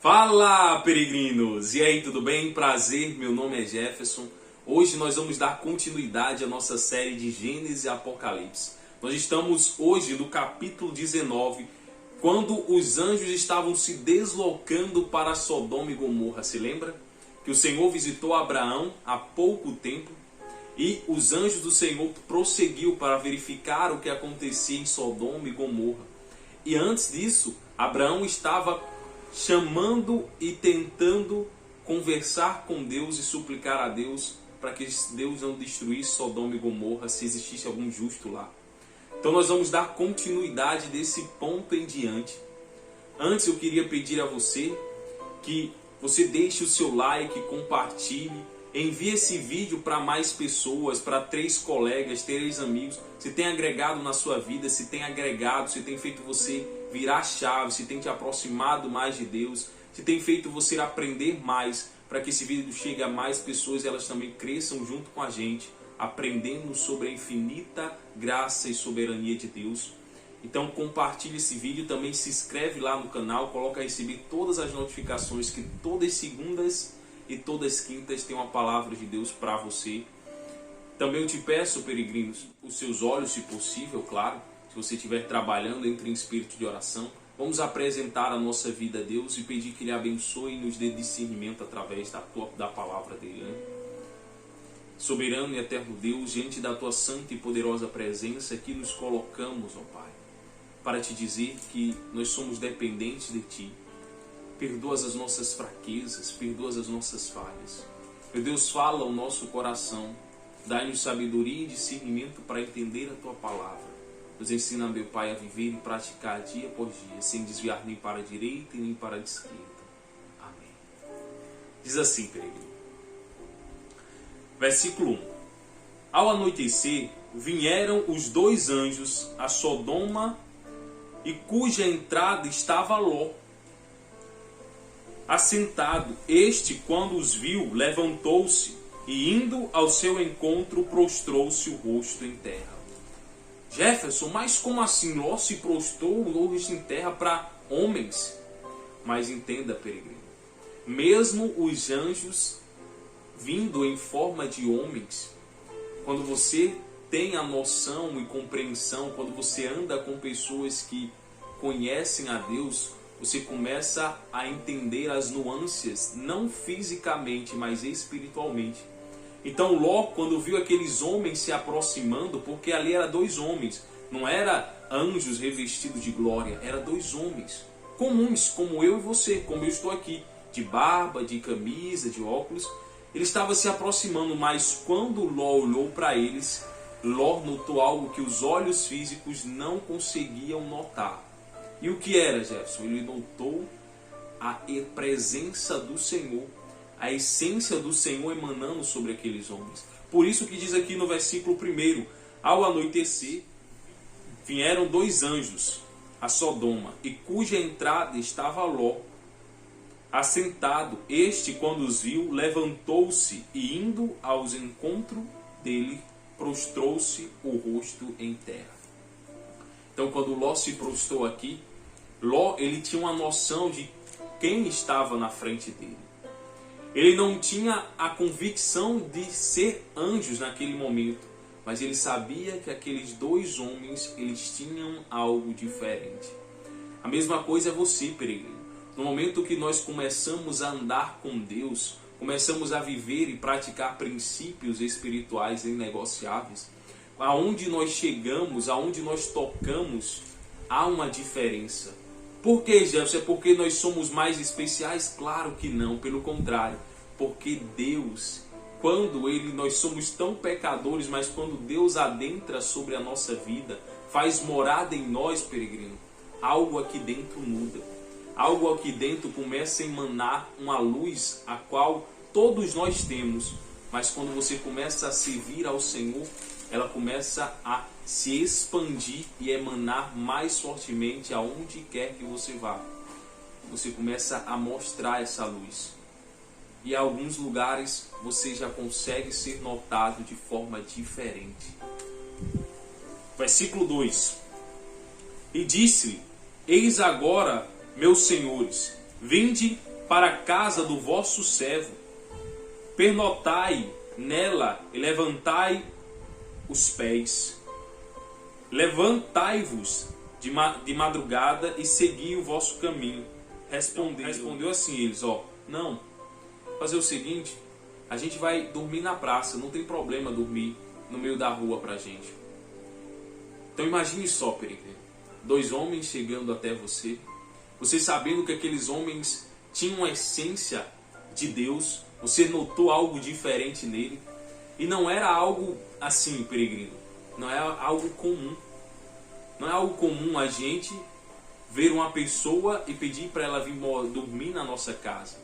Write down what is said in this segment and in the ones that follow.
Fala, peregrinos! E aí, tudo bem? Prazer, meu nome é Jefferson. Hoje nós vamos dar continuidade à nossa série de Gênesis e Apocalipse. Nós estamos hoje no capítulo 19, quando os anjos estavam se deslocando para Sodoma e Gomorra. Se lembra? Que o Senhor visitou Abraão há pouco tempo e os anjos do Senhor prosseguiu para verificar o que acontecia em Sodoma e Gomorra. E antes disso, Abraão estava chamando e tentando conversar com Deus e suplicar a Deus para que Deus não destruísse Sodoma e Gomorra se existisse algum justo lá. Então nós vamos dar continuidade desse ponto em diante. Antes eu queria pedir a você que você deixe o seu like, compartilhe, envie esse vídeo para mais pessoas, para 3 colegas, 3 amigos. Se tem agregado na sua vida, se tem agregado, se tem feito você virar chave, se tem te aproximado mais de Deus, se tem feito você aprender mais, para que esse vídeo chegue a mais pessoas e elas também cresçam junto com a gente, aprendendo sobre a infinita graça e soberania de Deus. Então compartilhe esse vídeo, também se inscreve lá no canal, coloca a receber todas as notificações que todas segundas e todas quintas tem uma palavra de Deus para você. Também eu te peço, peregrinos, os seus olhos, se possível, claro, se você estiver trabalhando, entre em espírito de oração. Vamos apresentar a nossa vida a Deus e pedir que Ele abençoe e nos dê discernimento através da palavra dEle, né? Soberano e eterno Deus, diante da Tua santa e poderosa presença, aqui nos colocamos, ó Pai, para Te dizer que nós somos dependentes de Ti. Perdoa as nossas fraquezas, perdoa as nossas falhas. Meu Deus, fala ao nosso coração, dai-nos sabedoria e discernimento para entender a Tua palavra. Nos ensina, meu Pai, a viver e praticar dia após dia, sem desviar nem para a direita e nem para a esquerda. Amém. Diz assim, peregrino. Versículo 1. Ao anoitecer, vieram os 2 anjos a Sodoma, e cuja entrada estava Ló assentado. Este, quando os viu, levantou-se e, indo ao seu encontro, prostrou-se o rosto em terra. Jefferson, mas como assim? Ló se prostrou o rosto em terra para homens? Mas entenda, peregrino, mesmo os anjos vindo em forma de homens, quando você tem a noção e compreensão, quando você anda com pessoas que conhecem a Deus, você começa a entender as nuances, não fisicamente, mas espiritualmente. Então Ló, quando viu aqueles homens se aproximando, porque ali eram 2 homens, não era anjos revestidos de glória, eram 2 homens comuns, como eu e você, como eu estou aqui, de barba, de camisa, de óculos. Ele estava se aproximando, mas quando Ló olhou para eles, Ló notou algo que os olhos físicos não conseguiam notar. E o que era, Jefferson? Ele notou a presença do Senhor, a essência do Senhor emanando sobre aqueles homens. Por isso que diz aqui no versículo 1, ao anoitecer, vieram 2 anjos a Sodoma, e cuja entrada estava Ló assentado. Este, quando os viu, levantou-se e, indo aos encontros dele, prostrou-se o rosto em terra. Então, quando Ló se prostrou aqui, Ló, ele tinha uma noção de quem estava na frente dele. Ele não tinha a convicção de ser anjos naquele momento, mas ele sabia que aqueles 2 homens, eles tinham algo diferente. A mesma coisa é você, peregrino. No momento que nós começamos a andar com Deus, começamos a viver e praticar princípios espirituais inegociáveis, aonde nós chegamos, aonde nós tocamos, há uma diferença. Por que, Jefferson? É porque nós somos mais especiais? Claro que não, pelo contrário. Porque Deus, nós somos tão pecadores, mas quando Deus adentra sobre a nossa vida, faz morada em nós, peregrino, algo aqui dentro muda. Algo aqui dentro começa a emanar uma luz a qual todos nós temos, mas quando você começa a servir ao Senhor, ela começa a se expandir e emanar mais fortemente aonde quer que você vá. Você começa a mostrar essa luz. E em alguns lugares você já consegue ser notado de forma diferente. Versículo 2. E disse-lhe: Eis agora, meus senhores, vinde para a casa do vosso servo, pernotai nela e levantai os pés. Levantai-vos de madrugada e segui o vosso caminho. Respondeu assim eles, não, fazer o seguinte, a gente vai dormir na praça, não tem problema dormir no meio da rua pra gente. Então imagine só, peregrino, 2 homens chegando até você, você sabendo que aqueles homens tinham a essência de Deus, você notou algo diferente nele, e não era algo assim, peregrino, não é algo comum. Não é algo comum a gente ver uma pessoa e pedir para ela vir dormir na nossa casa.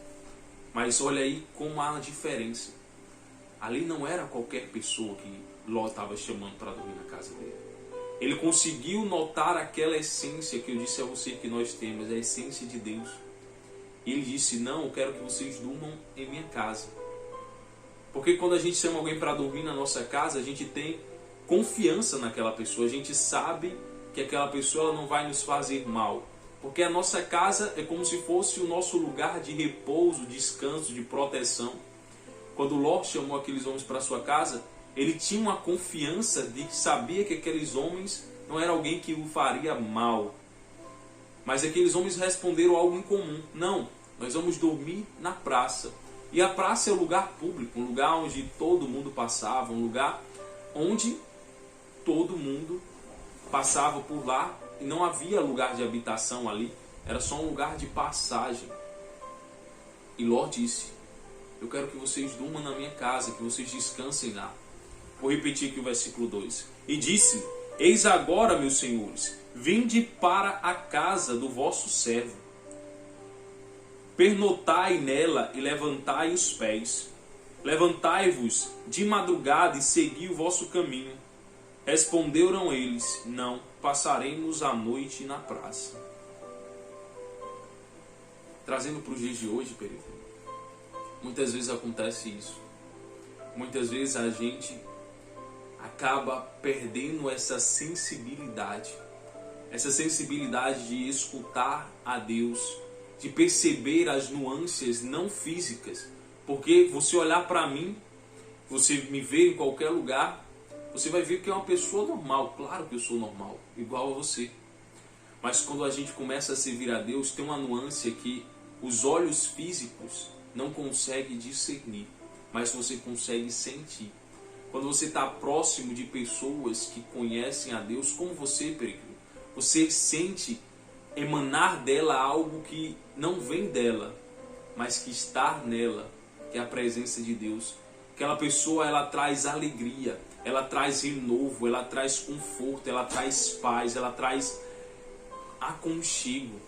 Mas olha aí como há uma diferença. Ali não era qualquer pessoa que Ló estava chamando para dormir na casa dele. Ele conseguiu notar aquela essência que eu disse a você que nós temos, a essência de Deus. E ele disse, não, eu quero que vocês durmam em minha casa. Porque quando a gente chama alguém para dormir na nossa casa, a gente tem confiança naquela pessoa. A gente sabe que aquela pessoa ela não vai nos fazer mal. Porque a nossa casa é como se fosse o nosso lugar de repouso, descanso, de proteção. Quando Ló chamou aqueles homens para sua casa, ele tinha uma confiança de que sabia que aqueles homens não eram alguém que o faria mal. Mas aqueles homens responderam algo incomum. Não, nós vamos dormir na praça. E a praça é um lugar público, um lugar onde todo mundo passava, um lugar onde todo mundo passava por lá e não havia lugar de habitação ali, era só um lugar de passagem. E Ló disse, eu quero que vocês durmam na minha casa, que vocês descansem lá. Vou repetir aqui o versículo 2. E disse, eis agora, meus senhores, vinde para a casa do vosso servo. Pernotai nela e levantai os pés. Levantai-vos de madrugada e segui o vosso caminho. Responderam eles, não, passaremos a noite na praça. Trazendo para os dias de hoje, peregrino, muitas vezes acontece isso. Muitas vezes a gente acaba perdendo essa sensibilidade de escutar a Deus, de perceber as nuances não físicas. Porque você olhar para mim, você me ver em qualquer lugar, você vai ver que é uma pessoa normal. Claro que eu sou normal, igual a você. Mas quando a gente começa a servir a Deus, tem uma nuance que os olhos físicos não conseguem discernir, mas você consegue sentir. Quando você está próximo de pessoas que conhecem a Deus, como você, peregrino, você sente emanar dela algo que não vem dela, mas que está nela, que é a presença de Deus. Aquela pessoa, ela traz alegria, ela traz renovo, ela traz conforto, ela traz paz, ela traz aconchego.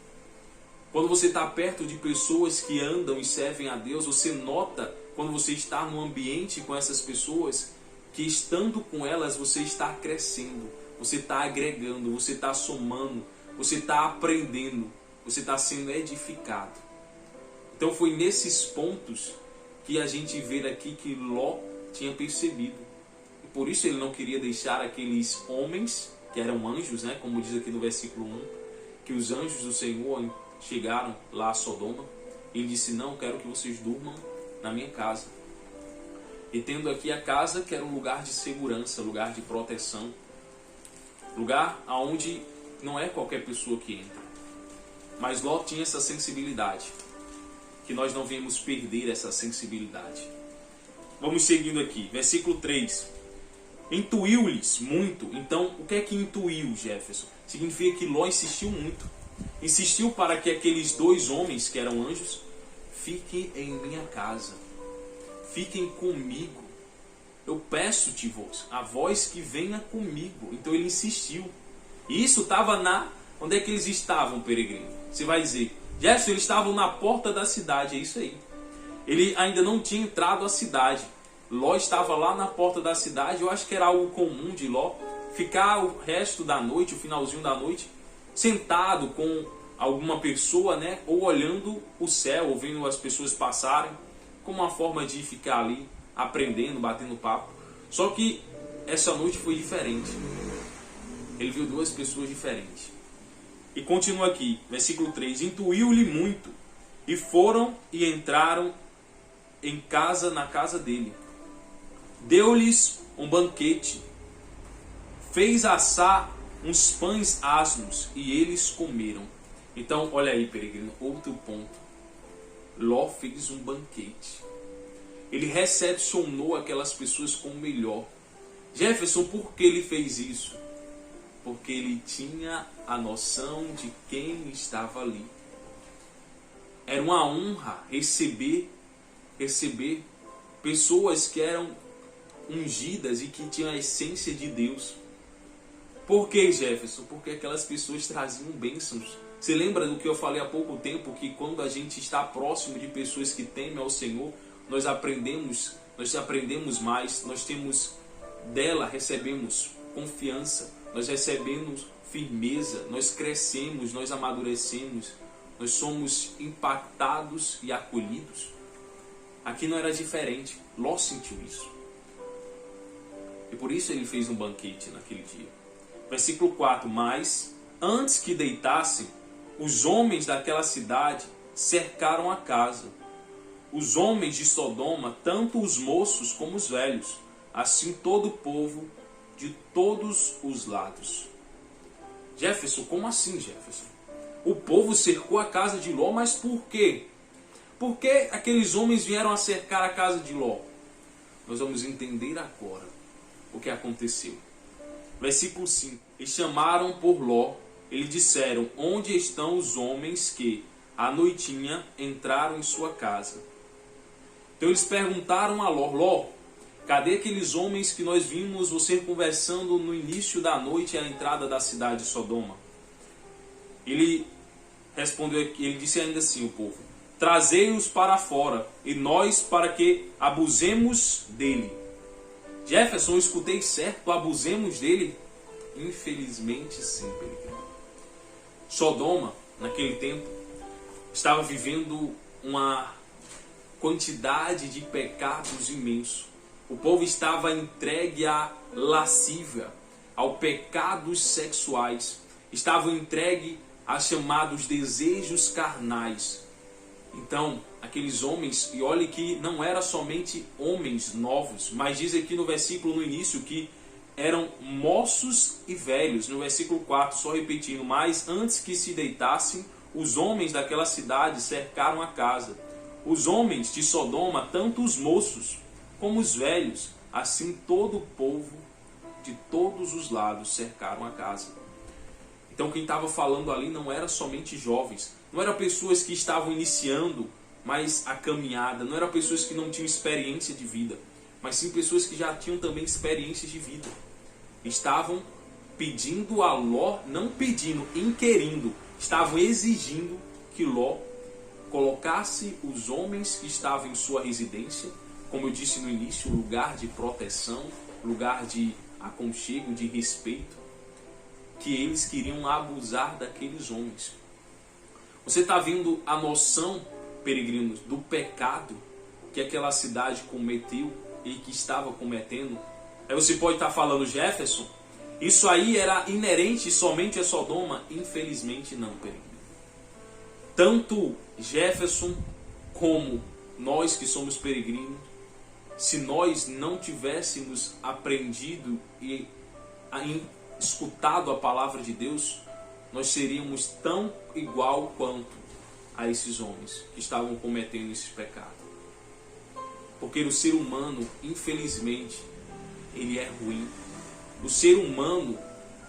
Quando você está perto de pessoas que andam e servem a Deus, você nota, quando você está num ambiente com essas pessoas, que estando com elas você está crescendo, você está agregando, você está somando, você está aprendendo, você está sendo edificado. Então foi nesses pontos que a gente vê aqui que Ló tinha percebido. E por isso ele não queria deixar aqueles homens, que eram anjos, né, como diz aqui no versículo 1, que os anjos do Senhor chegaram lá a Sodoma. Ele disse, não, quero que vocês durmam na minha casa. E tendo aqui a casa, que era um lugar de segurança, lugar de proteção, lugar onde não é qualquer pessoa que entra. Mas Ló tinha essa sensibilidade, que nós não viemos perder essa sensibilidade. Vamos seguindo aqui, versículo 3. Intuiu-lhes muito. Então, o que é que intuiu, Jefferson? Significa que Ló insistiu muito. Insistiu para que aqueles 2 homens, que eram anjos, fiquem em minha casa. Fiquem comigo. Eu peço-te, a voz que venha comigo. Então ele insistiu. E isso estava onde é que eles estavam, peregrino? Você vai dizer, Jefferson, eles estavam na porta da cidade. É isso aí. Ele ainda não tinha entrado à cidade. Ló estava lá na porta da cidade. Eu acho que era algo comum de Ló ficar o resto da noite, o finalzinho da noite, sentado com alguma pessoa, né? Ou olhando o céu, ouvindo as pessoas passarem, como uma forma de ficar ali aprendendo, batendo papo. Só que essa noite foi diferente. Ele viu 2 pessoas diferentes. E continua aqui, versículo 3. Intuiu-lhe muito E foram e entraram em casa, na casa dele. Deu-lhes um banquete, fez assar uns pães asmos e eles comeram. Então, olha aí, peregrino, outro ponto. Ló fez um banquete. Ele recepcionou aquelas pessoas com o melhor. Jefferson, por que ele fez isso? Porque ele tinha a noção de quem estava ali. Era uma honra receber pessoas que eram ungidas e que tinham a essência de Deus. Por que, Jefferson? Porque aquelas pessoas traziam bênçãos. Você lembra do que eu falei há pouco tempo, que quando a gente está próximo de pessoas que temem ao Senhor, nós aprendemos mais, nós temos dela, recebemos confiança, nós recebemos firmeza, nós crescemos, nós amadurecemos, nós somos impactados e acolhidos. Aqui não era diferente. Ló sentiu isso. E por isso ele fez um banquete naquele dia. Versículo 4. Mas, antes que deitassem, os homens daquela cidade cercaram a casa. Os homens de Sodoma, tanto os moços como os velhos, assim todo o povo de todos os lados. Jefferson, como assim, Jefferson? O povo cercou a casa de Ló, mas por quê? Por que aqueles homens vieram a cercar a casa de Ló? Nós vamos entender agora o que aconteceu. Versículo 5. E chamaram por Ló, e lhe disseram: onde estão os homens que, à noitinha, entraram em sua casa? Então eles perguntaram a Ló: Ló, cadê aqueles homens que nós vimos você conversando no início da noite à entrada da cidade de Sodoma? Ele respondeu, ele disse ainda assim: o povo: trazei-os para fora, e nós para que abusemos dele. Jefferson, eu escutei certo? Abusemos dele? Infelizmente sim, peregrino. Sodoma, naquele tempo, estava vivendo uma quantidade de pecados imenso. O povo estava entregue à lascívia, aos pecados sexuais. Estavam entregue a chamados desejos carnais. Então, aqueles homens, e olhe que não eram somente homens novos, mas diz aqui no versículo no início que eram moços e velhos. No versículo 4, só repetindo: mas antes que se deitassem, os homens daquela cidade cercaram a casa. Os homens de Sodoma, tanto os moços como os velhos, assim todo o povo de todos os lados cercaram a casa. Então quem estava falando ali não era somente jovens, não eram pessoas que estavam iniciando mais a caminhada, não eram pessoas que não tinham experiência de vida, mas sim pessoas que já tinham também experiências de vida. Estavam pedindo a Ló, não pedindo, inquirindo, estavam exigindo que Ló colocasse os homens que estavam em sua residência, como eu disse no início, lugar de proteção, lugar de aconchego, de respeito, que eles queriam abusar daqueles homens. Você está vendo a noção, peregrinos, do pecado que aquela cidade cometeu e que estava cometendo? Aí você pode estar falando: Jefferson, isso aí era inerente somente a Sodoma? Infelizmente não, peregrino. Tanto Jefferson como nós que somos peregrinos, se nós não tivéssemos aprendido e escutado a palavra de Deus, nós seríamos tão igual quanto a esses homens que estavam cometendo esse pecado. Porque o ser humano, infelizmente, ele é ruim. O ser humano,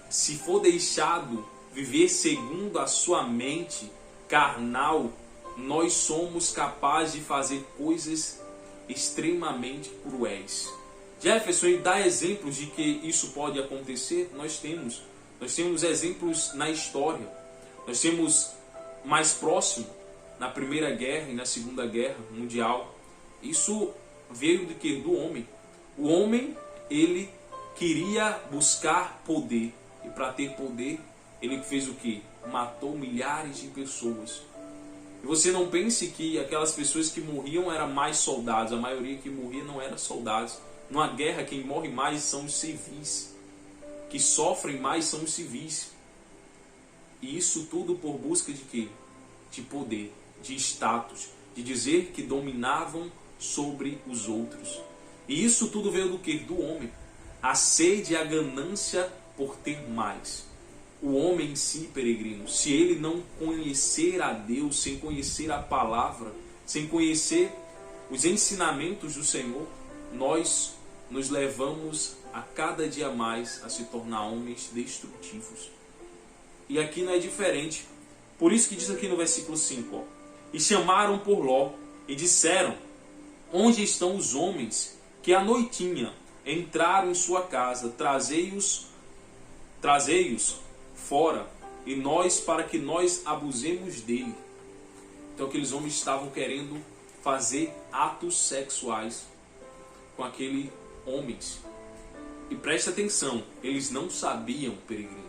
se for deixado viver segundo a sua mente carnal, nós somos capazes de fazer coisas extremamente cruéis. Jefferson, e dá exemplos de que isso pode acontecer? Nós temos exemplos na história. Nós temos mais próximo, na Primeira Guerra e na Segunda Guerra Mundial. Isso veio do que? Do homem. O homem, ele queria buscar poder. E para ter poder, ele fez o que? Matou milhares de pessoas. E você não pense que aquelas pessoas que morriam eram mais soldados. A maioria que morria não era soldados. Numa guerra, quem morre mais são os civis. Que sofrem mais são os civis. E isso tudo por busca de quê? De poder, de status, de dizer que dominavam sobre os outros. E isso tudo veio do quê? Do homem. A sede e a ganância por ter mais. O homem em si, peregrino, se ele não conhecer a Deus, sem conhecer a palavra, sem conhecer os ensinamentos do Senhor, nós nos levamos a cada dia mais a se tornar homens destrutivos. E aqui não é diferente. Por isso que diz aqui no versículo 5, ó, e chamaram por Ló e disseram: onde estão os homens que à noitinha entraram em sua casa? Trazei-os fora, e nós, para que nós abusemos dele. Então aqueles homens estavam querendo fazer atos sexuais com aqueles homens. E preste atenção, eles não sabiam, peregrino.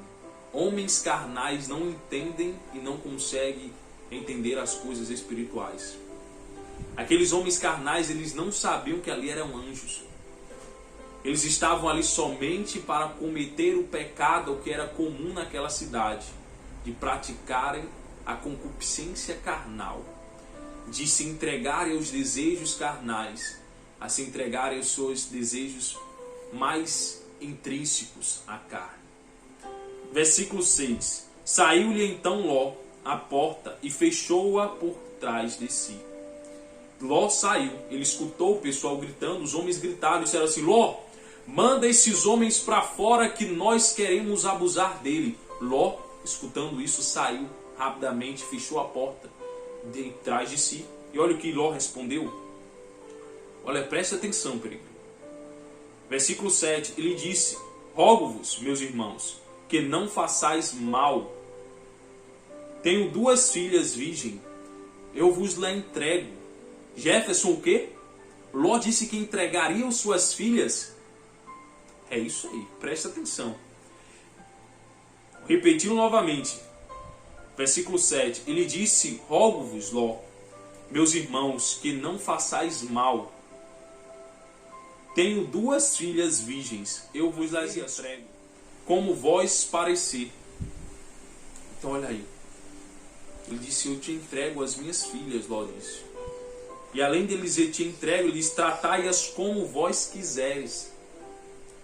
Homens carnais não entendem e não conseguem entender as coisas espirituais. Aqueles homens carnais, eles não sabiam que ali eram anjos. Eles estavam ali somente para cometer o pecado que era comum naquela cidade, de praticarem a concupiscência carnal, de se entregarem aos desejos carnais, a se entregarem aos seus desejos mais intrínsecos à carne. Versículo 6. Saiu-lhe então Ló à porta e fechou-a por trás de si. Ló saiu, ele escutou o pessoal gritando, os homens gritaram e disseram assim: Ló, manda esses homens para fora que nós queremos abusar dele. Ló, escutando isso, saiu rapidamente, fechou a porta de trás de si. E olha o que Ló respondeu. Olha, preste atenção, peregrino. Versículo 7, ele disse: rogo-vos, meus irmãos, que não façais mal. Tenho 2 filhas virgens, eu vos la entrego. Jefferson o quê? Ló disse que entregaria suas filhas. É isso aí, presta atenção. Repetindo novamente, versículo 7. Ele disse: rogo-vos, Ló, meus irmãos, que não façais mal. Tenho 2 filhas virgens, eu vos las entrego, como vós parecer. Então olha aí. Ele disse: eu te entrego as minhas filhas, Ló disse. E além de dizer te entrego, ele disse: tratai-as como vós quiseres.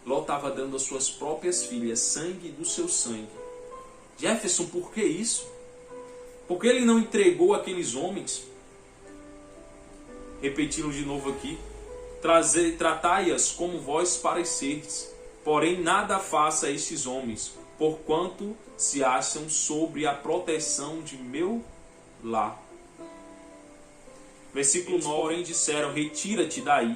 Ló estava dando as suas próprias filhas, sangue do seu sangue. Jefferson, por que isso? Por que ele não entregou aqueles homens? Repetindo de novo aqui. Tratai-as como vós parecerdes, porém nada faça a estes homens, porquanto se acham sobre a proteção de meu lar. Versículo 9, porém disseram: retira-te daí.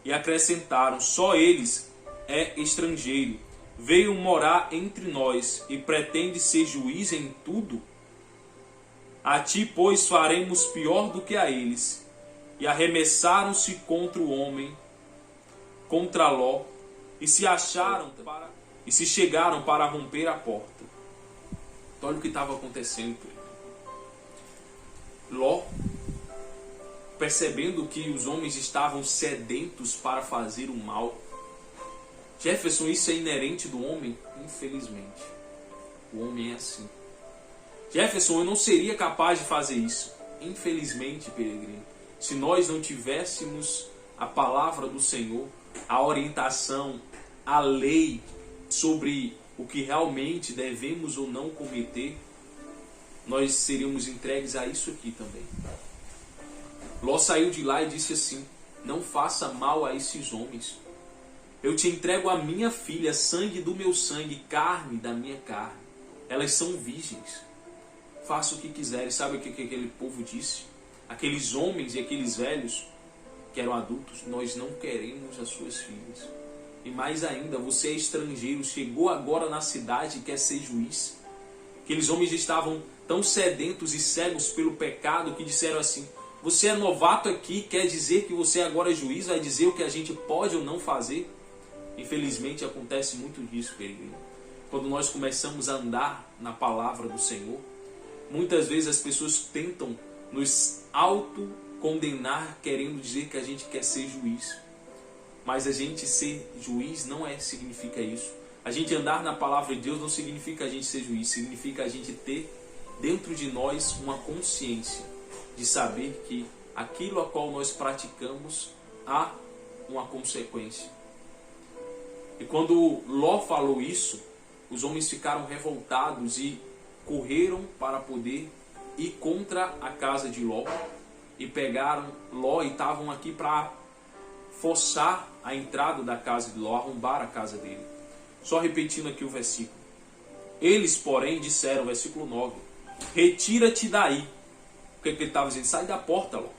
E acrescentaram: só eles é estrangeiro, veio morar entre nós e pretende ser juiz em tudo? A ti, pois, faremos pior do que a eles. E arremessaram-se contra o homem, contra Ló, e se chegaram para romper a porta. Então, olha o que estava acontecendo. Ló, percebendo que os homens estavam sedentos para fazer o mal. Jefferson, isso é inerente do homem? Infelizmente. O homem é assim. Jefferson, eu não seria capaz de fazer isso. Infelizmente, peregrino. Se nós não tivéssemos a palavra do Senhor, a orientação, a lei sobre o que realmente devemos ou não cometer, nós seríamos entregues a isso aqui também. Ló saiu de lá e disse assim: não faça mal a esses homens. Eu te entrego a minha filha, sangue do meu sangue, carne da minha carne. Elas são virgens. Faça o que quiseres. Sabe o que aquele povo disse? Aqueles homens e aqueles velhos que eram adultos: nós não queremos as suas filhas. E mais ainda, você é estrangeiro, chegou agora na cidade e quer ser juiz. Aqueles homens estavam tão sedentos e cegos pelo pecado que disseram assim: você é novato aqui, quer dizer que você agora é juiz, vai dizer o que a gente pode ou não fazer? Infelizmente acontece muito disso, peregrino. Quando nós começamos a andar na palavra do Senhor, muitas vezes as pessoas tentam nos autocondenar, querendo dizer que a gente quer ser juiz. Mas a gente ser juiz não significa isso. A gente andar na palavra de Deus não significa a gente ser juiz, significa a gente ter dentro de nós uma consciência de saber que aquilo a qual nós praticamos há uma consequência. E quando Ló falou isso, os homens ficaram revoltados e correram para poder ir contra a casa de Ló. E pegaram Ló e estavam aqui para forçar a entrada da casa de Ló, arrombar a casa dele. Só repetindo aqui o versículo. Eles, porém, disseram, versículo 9, retira-te daí. O que ele estava dizendo? Sai da porta, Ló.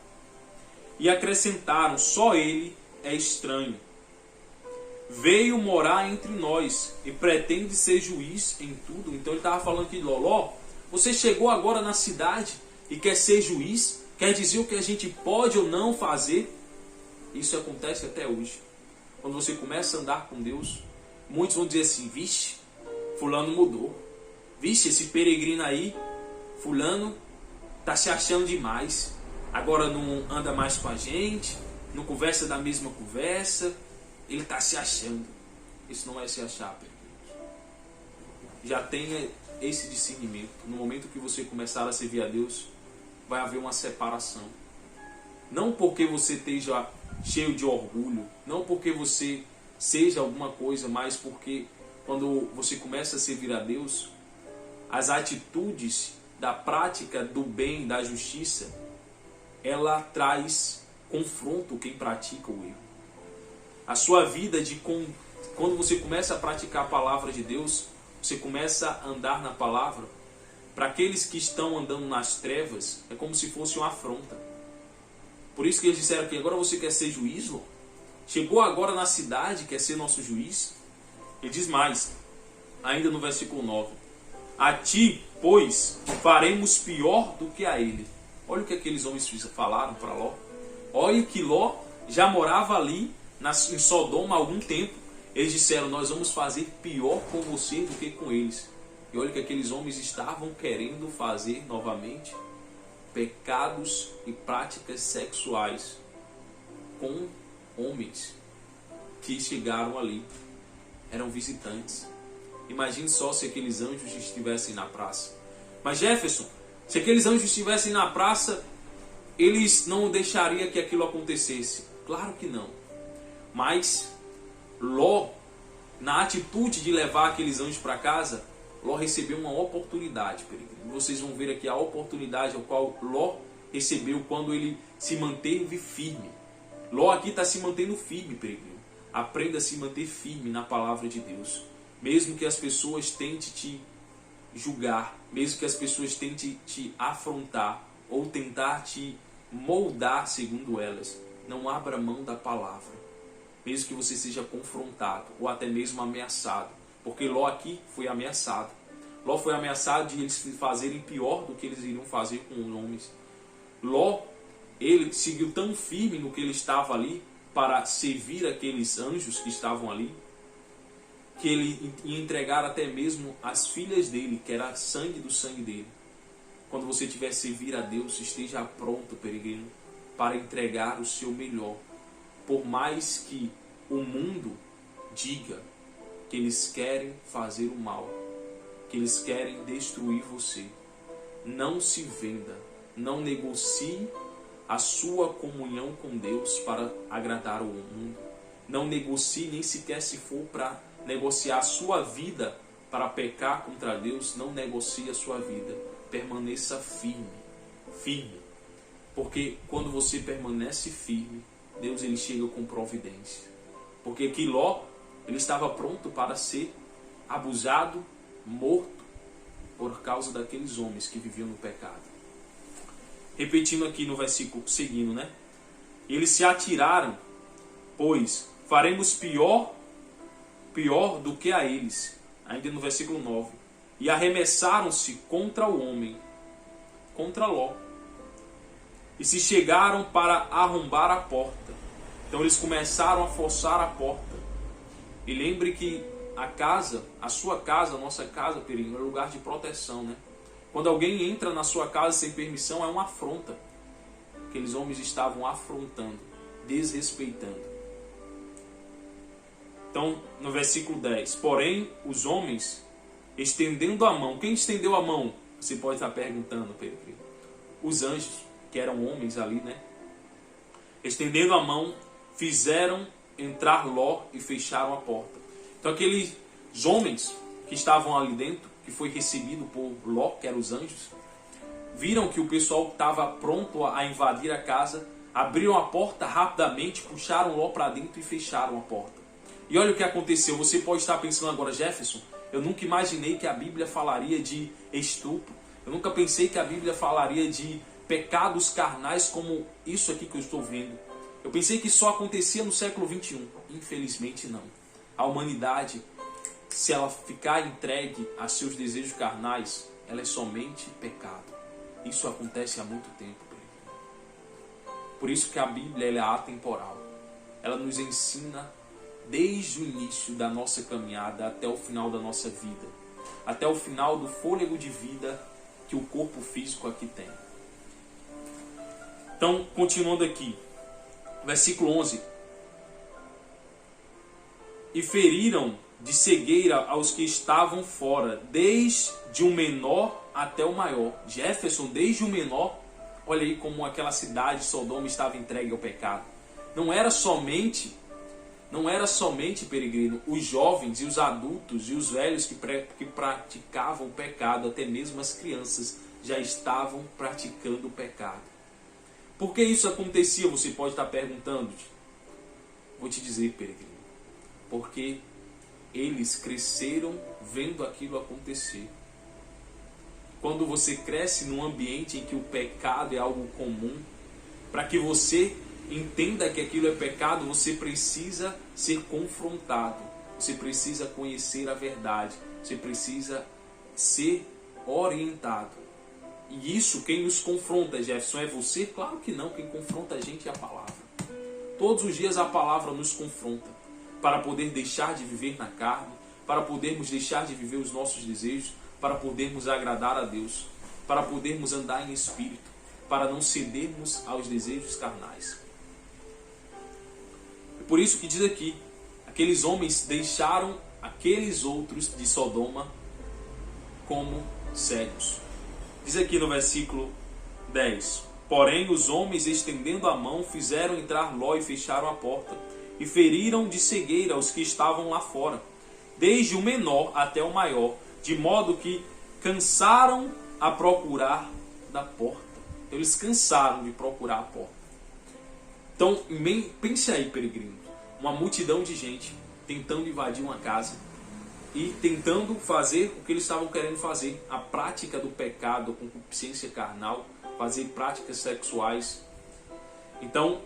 E acrescentaram, só ele é estranho. Veio morar entre nós e pretende ser juiz em tudo. Então ele estava falando aqui de Ló. Ló, você chegou agora na cidade e quer ser juiz? Quer dizer o que a gente pode ou não fazer? Isso acontece até hoje. Quando você começa a andar com Deus, muitos vão dizer assim, vixe, fulano mudou. Vixe, esse peregrino aí, fulano, tá se achando demais. Agora não anda mais com a gente, não conversa da mesma conversa, ele tá se achando. Isso não é se achar, peregrinos. Já tenha esse discernimento. No momento que você começar a servir a Deus, vai haver uma separação. Não porque você esteja cheio de orgulho, não porque você seja alguma coisa, mas porque quando você começa a servir a Deus, as atitudes da prática do bem, da justiça, ela traz confronto quem pratica o erro. A sua vida, quando você começa a praticar a palavra de Deus, você começa a andar na palavra, para aqueles que estão andando nas trevas, é como se fosse uma afronta. Por isso que eles disseram que agora você quer ser juiz, Ló? Chegou agora na cidade, quer ser nosso juiz? Ele diz mais, ainda no versículo 9. A ti, pois, faremos pior do que a ele. Olha o que aqueles homens falaram para Ló. Olha que Ló já morava ali em Sodoma há algum tempo. Eles disseram, nós vamos fazer pior com você do que com eles. E olha que aqueles homens estavam querendo fazer novamente pecados e práticas sexuais com homens que chegaram ali. Eram visitantes. Imagine só se aqueles anjos estivessem na praça. Mas Jefferson, se aqueles anjos estivessem na praça, eles não deixariam que aquilo acontecesse. Claro que não. Mas Ló, na atitude de levar aqueles anjos para casa, Ló recebeu uma oportunidade, peregrino. Vocês vão ver aqui a oportunidade a qual Ló recebeu quando ele se manteve firme. Ló aqui está se mantendo firme, peregrino. Aprenda a se manter firme na palavra de Deus. Mesmo que as pessoas tentem te julgar, mesmo que as pessoas tentem te afrontar ou tentar te moldar segundo elas, não abra mão da palavra. Mesmo que você seja confrontado ou até mesmo ameaçado. Porque Ló aqui foi ameaçado. Ló foi ameaçado de eles fazerem pior do que eles iriam fazer com os homens. Ló, ele seguiu tão firme no que ele estava ali para servir aqueles anjos que estavam ali, que ele ia entregar até mesmo as filhas dele, que era sangue do sangue dele. Quando você tiver servir a Deus, esteja pronto, peregrino, para entregar o seu melhor. Por mais que o mundo diga que eles querem fazer o mal, que eles querem destruir você, não se venda, não negocie a sua comunhão com Deus para agradar o mundo. Não negocie, nem sequer se for para negociar a sua vida para pecar contra Deus, não negocie a sua vida. Permaneça firme, firme. Porque quando você permanece firme, Deus ele chega com providência. Porque aqui Ló, ele estava pronto para ser abusado, morto, por causa daqueles homens que viviam no pecado. Repetindo aqui no versículo seguindo, né? Eles se atiraram, pois faremos pior do que a eles. Ainda no versículo 9. E arremessaram-se contra o homem, contra Ló. E se chegaram para arrombar a porta. Então eles começaram a forçar a porta. E lembre que a casa, a sua casa, a nossa casa, peregrino, é lugar de proteção, né? Quando alguém entra na sua casa sem permissão, é uma afronta. Aqueles homens estavam afrontando, desrespeitando. Então, no versículo 10. Porém, os homens, estendendo a mão. Quem estendeu a mão? Você pode estar perguntando, peregrino. Os anjos. que eram homens ali, né? Estendendo a mão, fizeram entrar Ló e fecharam a porta. Então aqueles homens que estavam ali dentro, que foi recebido por Ló, que eram os anjos, viram que o pessoal estava pronto a invadir a casa, abriram a porta rapidamente, puxaram Ló para dentro e fecharam a porta. E olha o que aconteceu. Você pode estar pensando agora, Jefferson, eu nunca imaginei que a Bíblia falaria de estupro. Eu nunca pensei que a Bíblia falaria de pecados carnais como isso aqui que eu estou vendo. Eu pensei que só acontecia no século XXI. Infelizmente não. A humanidade, se ela ficar entregue a seus desejos carnais, ela é somente pecado. Isso acontece há muito tempo. Por isso que a Bíblia ela é atemporal. Ela nos ensina desde o início da nossa caminhada até o final da nossa vida. Até o final do fôlego de vida que o corpo físico aqui tem. Então, continuando aqui. Versículo 11. E feriram de cegueira aos que estavam fora, desde o menor até o maior. Jefferson, desde o menor, olha aí como aquela cidade de Sodoma estava entregue ao pecado. Não era somente, peregrino, os jovens e os adultos e os velhos que praticavam o pecado, até mesmo as crianças já estavam praticando o pecado. Por que isso acontecia? Você pode estar perguntando. Vou te dizer, peregrino. Porque eles cresceram vendo aquilo acontecer. Quando você cresce num ambiente em que o pecado é algo comum, para que você entenda que aquilo é pecado, você precisa ser confrontado. Você precisa conhecer a verdade. Você precisa ser orientado. E isso, quem nos confronta, Jefferson, é você? Claro que não. Quem confronta a gente é a palavra. Todos os dias a palavra nos confronta. Para poder deixar de viver na carne, para podermos deixar de viver os nossos desejos, para podermos agradar a Deus, para podermos andar em espírito, para não cedermos aos desejos carnais. É por isso que diz aqui, aqueles homens deixaram aqueles outros de Sodoma como cegos. Diz aqui no versículo 10. Porém os homens, estendendo a mão, fizeram entrar Ló e fecharam a porta, e feriram de cegueira os que estavam lá fora, desde o menor até o maior, de modo que cansaram a procurar da porta. Eles cansaram de procurar a porta. Então, pense aí, peregrino, uma multidão de gente tentando invadir uma casa e tentando fazer o que eles estavam querendo fazer, a prática do pecado, a concupiscência carnal, fazer práticas sexuais. Então,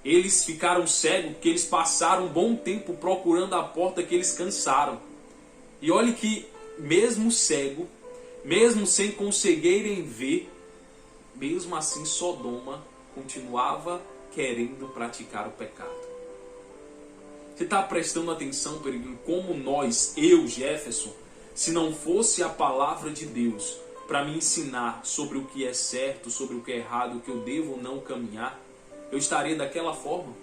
eles ficaram cegos porque eles passaram um bom tempo procurando a porta que eles cansaram. E olhe que, mesmo cego, mesmo sem conseguirem ver, mesmo assim Sodoma continuava querendo praticar o pecado. Você está prestando atenção, peregrino, como nós, eu, Jefferson, se não fosse a palavra de Deus para me ensinar sobre o que é certo, sobre o que é errado, o que eu devo ou não caminhar, eu estaria daquela forma?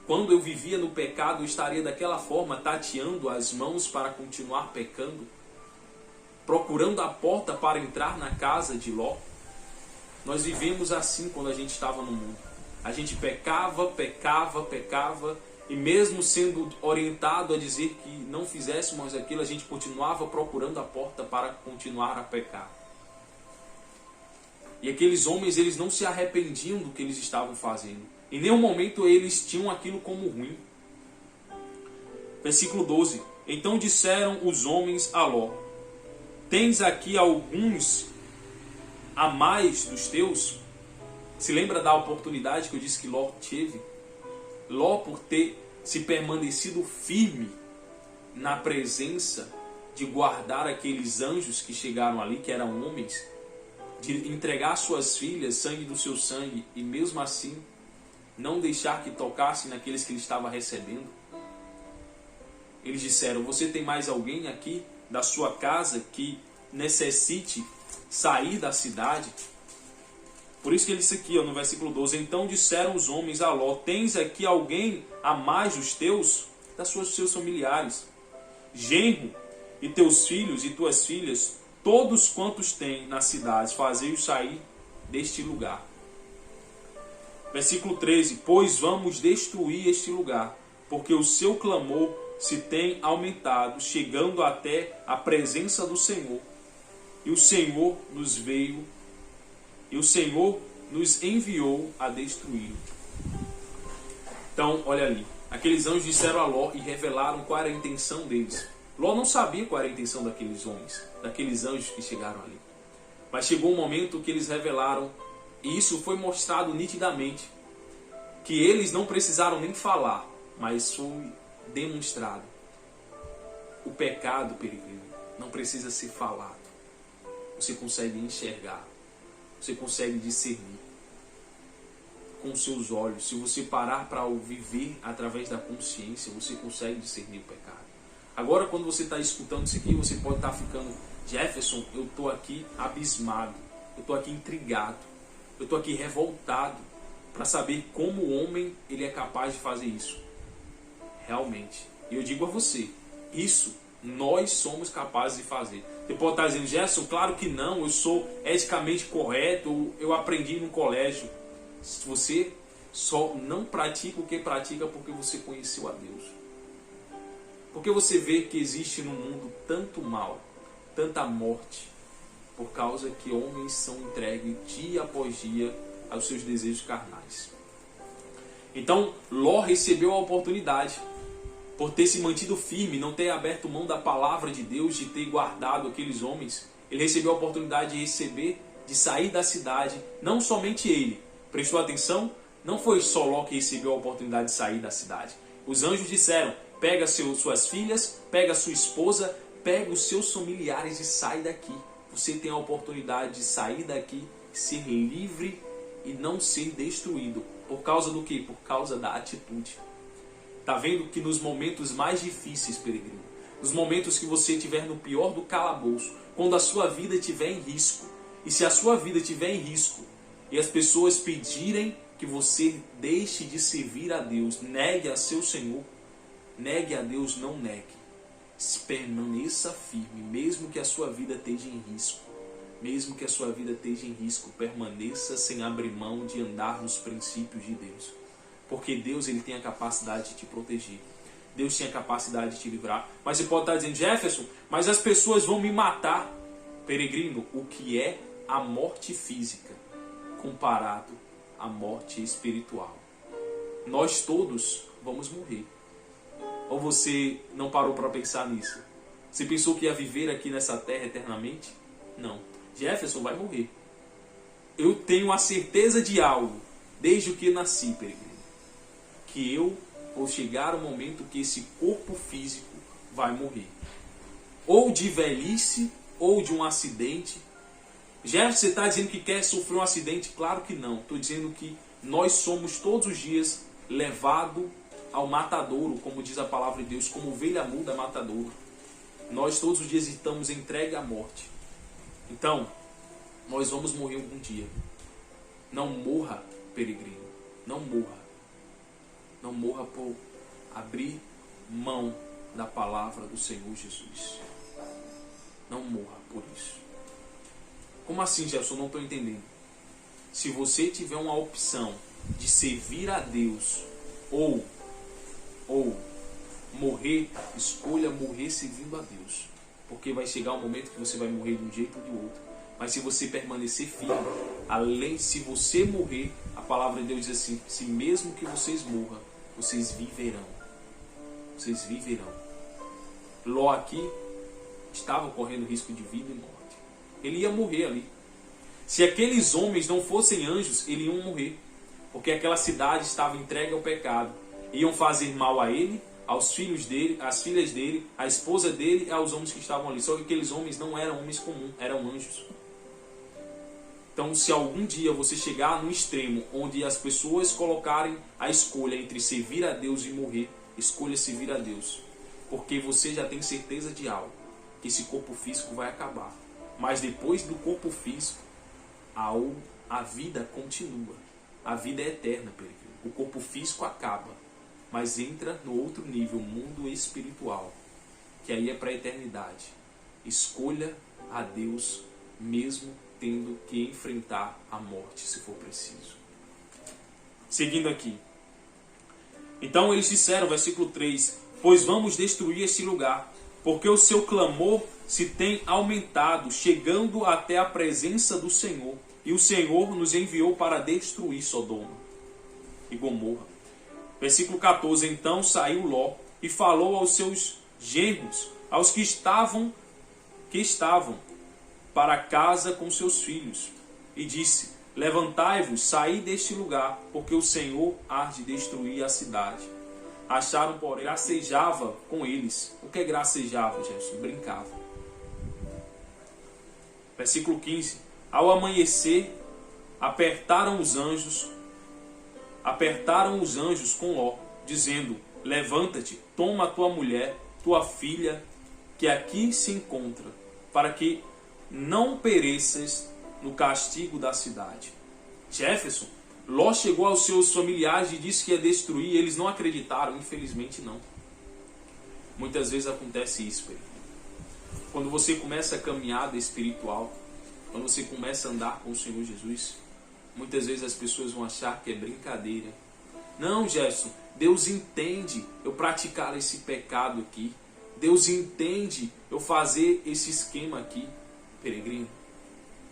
Quando eu vivia no pecado, eu estaria daquela forma, tateando as mãos para continuar pecando? Procurando a porta para entrar na casa de Ló? Nós vivemos assim quando a gente estava no mundo. A gente pecava, e mesmo sendo orientado a dizer que não fizéssemos aquilo, a gente continuava procurando a porta para continuar a pecar. E aqueles homens, eles não se arrependiam do que eles estavam fazendo. Em nenhum momento eles tinham aquilo como ruim. Versículo 12. Então disseram os homens a Ló: tens aqui alguns a mais dos teus? Se lembra da oportunidade que eu disse que Ló teve? Ló, por ter se permanecido firme na presença de guardar aqueles anjos que chegaram ali, que eram homens, de entregar suas filhas, sangue do seu sangue, e mesmo assim não deixar que tocassem naqueles que ele estava recebendo. Eles disseram: você tem mais alguém aqui da sua casa que necessite sair da cidade? Por isso que ele disse aqui, no versículo 12: então disseram os homens a Ló: tens aqui alguém a mais dos teus, seus familiares, genro, e teus filhos e tuas filhas, todos quantos têm nas cidades, fazei-os sair deste lugar. Versículo 13: pois vamos destruir este lugar, porque o seu clamor se tem aumentado, chegando até a presença do Senhor. E o Senhor nos enviou a destruí-lo. Então, olha ali. Aqueles anjos disseram a Ló e revelaram qual era a intenção deles. Ló não sabia qual era a intenção daqueles homens, daqueles anjos que chegaram ali. Mas chegou um momento que eles revelaram, e isso foi mostrado nitidamente, que eles não precisaram nem falar, mas foi demonstrado. O pecado, peregrino, não precisa ser falado. Você consegue enxergar, você consegue discernir com os seus olhos. Se você parar para viver através da consciência, você consegue discernir o pecado. Agora, quando você está escutando isso aqui, você pode estar ficando: Jefferson, eu estou aqui abismado, eu estou aqui intrigado, eu estou aqui revoltado para saber como o homem ele é capaz de fazer isso. Realmente, e eu digo a você, isso nós somos capazes de fazer. Você pode estar dizendo: Jefferson, claro que não, eu sou eticamente correto, eu aprendi no colégio. Você só não pratica o que pratica porque você conheceu a Deus. Porque você vê que existe no mundo tanto mal, tanta morte, por causa que homens são entregues dia após dia aos seus desejos carnais. Então, Ló recebeu a oportunidade, por ter se mantido firme, não ter aberto mão da palavra de Deus, de ter guardado aqueles homens. Ele recebeu a oportunidade de sair da cidade. Não somente ele, prestou atenção? Não foi só Ló que recebeu a oportunidade de sair da cidade. Os anjos disseram: pega suas filhas, pega sua esposa, pega os seus familiares e sai daqui. Você tem a oportunidade de sair daqui, ser livre e não ser destruído. Por causa do quê? Por causa da atitude. Está vendo que nos momentos mais difíceis, peregrino, nos momentos que você estiver no pior do calabouço, quando a sua vida estiver em risco, e se a sua vida estiver em risco, e as pessoas pedirem que você deixe de servir a Deus, negue a seu Senhor, negue a Deus, não negue. Permaneça firme, mesmo que a sua vida esteja em risco. Mesmo que a sua vida esteja em risco, permaneça sem abrir mão de andar nos princípios de Deus. Porque Deus ele tem a capacidade de te proteger. Deus tem a capacidade de te livrar. Mas você pode estar dizendo: Jefferson, mas as pessoas vão me matar. Peregrino, o que é a morte física comparado à morte espiritual? Nós todos vamos morrer. Ou você não parou para pensar nisso? Você pensou que ia viver aqui nessa terra eternamente? Não. Jefferson vai morrer. Eu tenho a certeza de algo, desde o que nasci, peregrino, que eu vou chegar um momento que esse corpo físico vai morrer. Ou de velhice, ou de um acidente. Jefferson, você está dizendo que quer sofrer um acidente? Claro que não. Estou dizendo que nós somos todos os dias levados ao matadouro, como diz a palavra de Deus, como ovelha muda matadouro. Nós todos os dias estamos entregues à morte. Então, nós vamos morrer algum dia. Não morra, peregrino. Não morra. Não morra por abrir mão da palavra do Senhor Jesus. Não morra por isso. Como assim, Jefferson? Não estou entendendo. Se você tiver uma opção de servir a Deus ou morrer, escolha morrer servindo a Deus. Porque vai chegar um momento que você vai morrer de um jeito ou de outro. Mas se você permanecer firme, além, se você morrer, a palavra de Deus diz assim: se mesmo que vocês morram, vocês viverão. Vocês viverão. Ló aqui estava correndo risco de vida e morte. Ele ia morrer ali. Se aqueles homens não fossem anjos, eles iam morrer. Porque aquela cidade estava entregue ao pecado. Iam fazer mal a ele, aos filhos dele, às filhas dele, à esposa dele e aos homens que estavam ali. Só que aqueles homens não eram homens comuns, eram anjos. Então, se algum dia você chegar no extremo onde as pessoas colocarem a escolha entre servir a Deus e morrer, escolha servir a Deus. Porque você já tem certeza de algo, que esse corpo físico vai acabar. Mas depois do corpo físico, a vida continua. A vida é eterna, peregrino. O corpo físico acaba, mas entra no outro nível, o mundo espiritual, que aí é para a eternidade. Escolha a Deus mesmo tendo que enfrentar a morte, se for preciso. Seguindo aqui. Então eles disseram, versículo 3, pois vamos destruir este lugar, porque o seu clamor se tem aumentado, chegando até a presença do Senhor, e o Senhor nos enviou para destruir Sodoma e Gomorra. Versículo 14, então saiu Ló e falou aos seus genros, aos que estavam para casa com seus filhos, e disse, levantai-vos, saí deste lugar, porque o Senhor há de destruir a cidade. Acharam, porém, gracejava com eles. O que é gracejava, Jesus? Brincava. Versículo 15. Ao amanhecer, apertaram os anjos com Ló, dizendo, levanta-te, toma a tua mulher, tua filha, que aqui se encontra, para que não pereças no castigo da cidade. Jefferson, Ló chegou aos seus familiares e disse que ia destruir, e eles não acreditaram, infelizmente não. Muitas vezes acontece isso, Pedro. Quando você começa a caminhada espiritual, quando você começa a andar com o Senhor Jesus, muitas vezes as pessoas vão achar que é brincadeira. Não, Jefferson, Deus entende eu praticar esse pecado aqui. Deus entende eu fazer esse esquema aqui. Peregrino,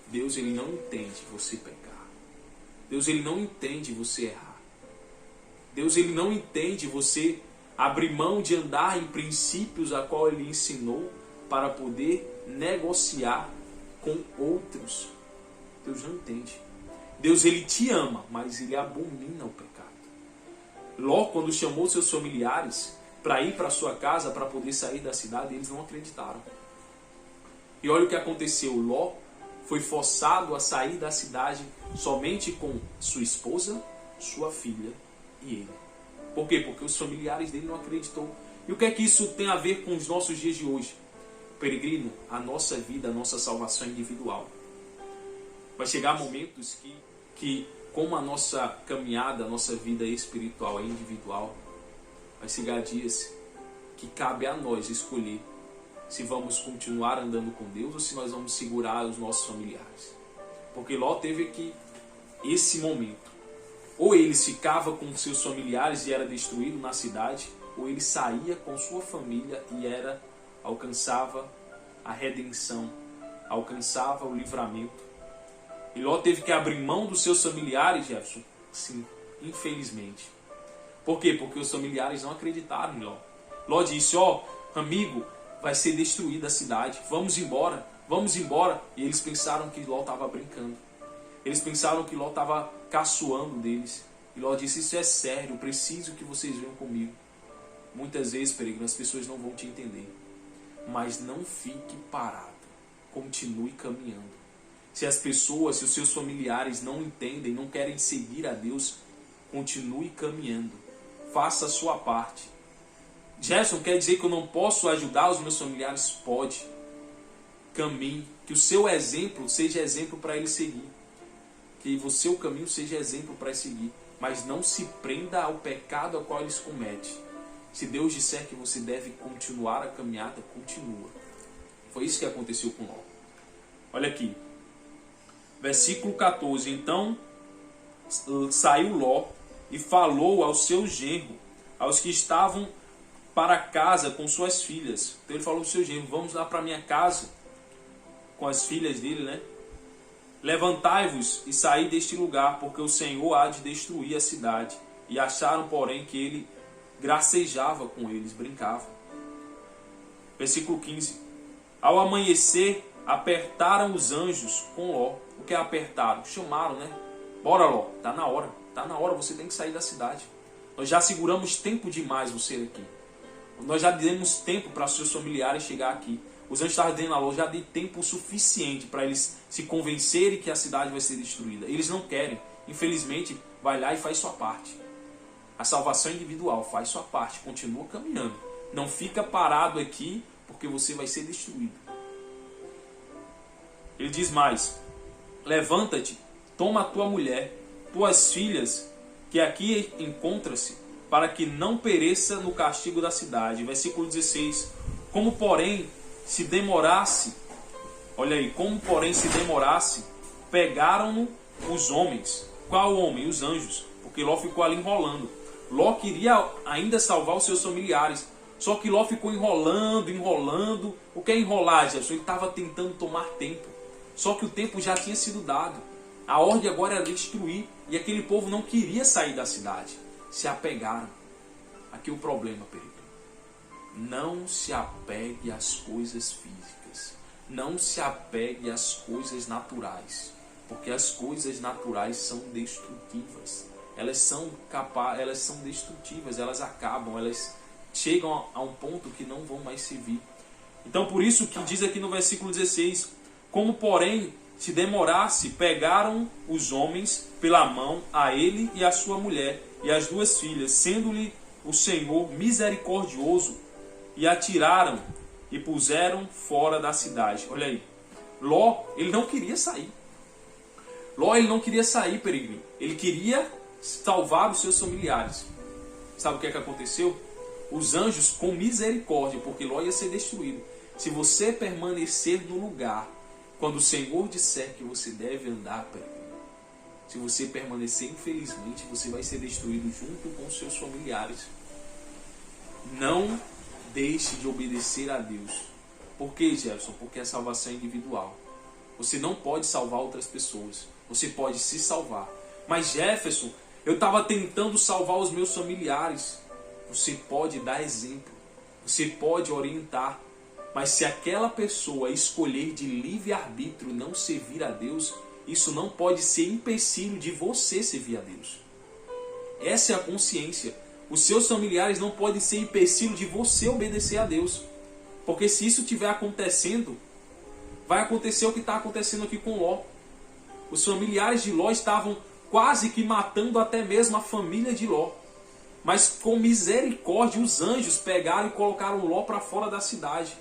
Deus ele não entende você pecar. Deus ele não entende você errar. Deus ele não entende você abrir mão de andar em princípios a qual ele ensinou para poder negociar com outros. Deus não entende. Deus ele te ama, mas ele abomina o pecado. Ló, quando chamou seus familiares para ir para sua casa, para poder sair da cidade, eles não acreditaram. E olha o que aconteceu. Ló foi forçado a sair da cidade somente com sua esposa, sua filha e ele. Por quê? Porque os familiares dele não acreditou. E o que é que isso tem a ver com os nossos dias de hoje? Peregrino, a nossa vida, a nossa salvação é individual. Vai chegar momentos que como a nossa caminhada, a nossa vida espiritual é individual, vai chegar dias que cabe a nós escolher se vamos continuar andando com Deus ou se nós vamos segurar os nossos familiares. Porque Ló teve que esse momento, ou ele ficava com seus familiares e era destruído na cidade, ou ele saía com sua família e alcançava a redenção, alcançava o livramento. E Ló teve que abrir mão dos seus familiares, Jefferson? Sim, infelizmente. Por quê? Porque os familiares não acreditaram em Ló. Ló disse, amigo, vai ser destruída a cidade, vamos embora, vamos embora. E eles pensaram que Ló estava brincando. Eles pensaram que Ló estava caçoando deles. E Ló disse, isso é sério, preciso que vocês venham comigo. Muitas vezes, peregrino, as pessoas não vão te entender. Mas não fique parado, continue caminhando. Se as pessoas, se os seus familiares não entendem, não querem seguir a Deus, continue caminhando. Faça a sua parte. Gerson, quer dizer que eu não posso ajudar os meus familiares? Pode. Caminhe. Que o seu exemplo seja exemplo para eles seguir. Que o seu caminho seja exemplo para eles seguir. Mas não se prenda ao pecado ao qual eles cometem. Se Deus disser que você deve continuar a caminhada, continua. Foi isso que aconteceu com Ló. Olha aqui. Versículo 14. Então saiu Ló e falou ao seu genro, aos que estavam para casa com suas filhas. Então ele falou ao seu genro, vamos lá para minha casa, com as filhas dele, né? Levantai-vos e saí deste lugar, porque o Senhor há de destruir a cidade. E acharam, porém, que ele gracejava com eles, brincava. Versículo 15. Ao amanhecer, apertaram os anjos com Ló. O que é apertaram? Chamaram, né? Bora, Ló, tá na hora, você tem que sair da cidade. Nós já seguramos tempo demais você aqui. Nós já demos tempo para os seus familiares chegar aqui. Os anjos estavam dizendo a Ló, já dei tempo suficiente para eles se convencerem que a cidade vai ser destruída. Eles não querem. Infelizmente, vai lá e faz sua parte. A salvação é individual, faz sua parte, continua caminhando. Não fica parado aqui, porque você vai ser destruído. Ele diz mais, levanta-te, toma a tua mulher, tuas filhas, que aqui encontra-se, para que não pereça no castigo da cidade. Versículo 16. Como porém se demorasse, olha aí, como porém se demorasse, pegaram-no os homens. Qual homem? Os anjos. Porque Ló ficou ali enrolando. Ló queria ainda salvar os seus familiares. Só que Ló ficou enrolando. O que é enrolar, Jefferson? Ele estava tentando tomar tempo. Só que o tempo já tinha sido dado. A ordem agora era destruir. E aquele povo não queria sair da cidade. Se apegaram. Aqui o problema, peregrino. Não se apegue às coisas físicas. Não se apegue às coisas naturais. Porque as coisas naturais são destrutivas. Elas são destrutivas, elas acabam, elas chegam a um ponto que não vão mais servir. Então por isso que diz aqui no versículo 16, como porém se demorasse, pegaram os homens pela mão a ele e a sua mulher e as duas filhas, sendo-lhe o Senhor misericordioso, e atiraram e puseram fora da cidade. Olha aí, Ló, ele não queria sair. Ló, ele não queria sair, peregrino. Ele queria salvar os seus familiares. Sabe o que é que aconteceu? Os anjos com misericórdia, porque Ló ia ser destruído. Se você permanecer no lugar, quando o Senhor disser que você deve andar, peregrino, se você permanecer, infelizmente, você vai ser destruído junto com os seus familiares. Não deixe de obedecer a Deus. Por quê, Jefferson? Porque a salvação é individual. Você não pode salvar outras pessoas. Você pode se salvar. Mas, Jefferson, eu estava tentando salvar os meus familiares. Você pode dar exemplo. Você pode orientar. Mas se aquela pessoa escolher de livre-arbítrio não servir a Deus, isso não pode ser empecilho de você servir a Deus. Essa é a consciência. Os seus familiares não podem ser empecilho de você obedecer a Deus. Porque se isso estiver acontecendo, vai acontecer o que está acontecendo aqui com Ló. Os familiares de Ló estavam quase que matando até mesmo a família de Ló. Mas com misericórdia, os anjos pegaram e colocaram Ló para fora da cidade.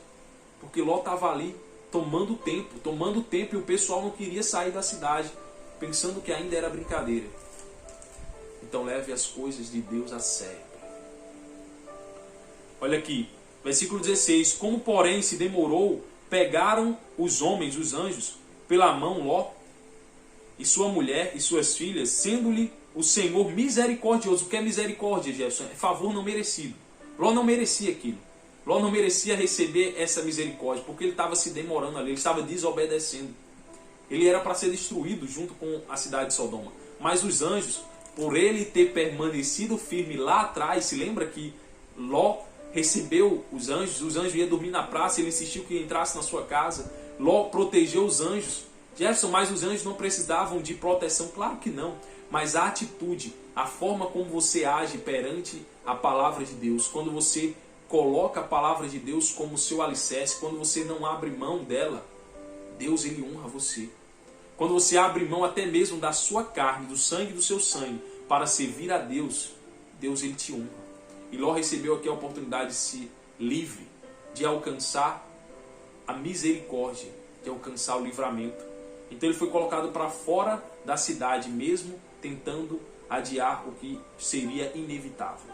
Porque Ló estava ali tomando tempo, e o pessoal não queria sair da cidade, pensando que ainda era brincadeira. Então leve as coisas de Deus a sério. Olha aqui, versículo 16. Como porém se demorou, pegaram os homens, os anjos, pela mão Ló e sua mulher e suas filhas, sendo-lhe o Senhor misericordioso. O que é misericórdia, Jefferson? É favor não merecido. Ló não merecia aquilo. Ló não merecia receber essa misericórdia, porque ele estava se demorando ali, ele estava desobedecendo. Ele era para ser destruído junto com a cidade de Sodoma. Mas os anjos, por ele ter permanecido firme lá atrás, se lembra que Ló recebeu os anjos iam dormir na praça, ele insistiu que entrasse na sua casa. Ló protegeu os anjos. Jefferson, mas os anjos não precisavam de proteção? Claro que não. Mas a atitude, a forma como você age perante a palavra de Deus, quando você coloca a palavra de Deus como seu alicerce, quando você não abre mão dela, Deus ele honra você. Quando você abre mão até mesmo da sua carne, do sangue do seu sangue, para servir a Deus, Deus ele te honra. E Ló recebeu aqui a oportunidade de se livre, de alcançar a misericórdia, de alcançar o livramento. Então ele foi colocado para fora da cidade, mesmo tentando adiar o que seria inevitável.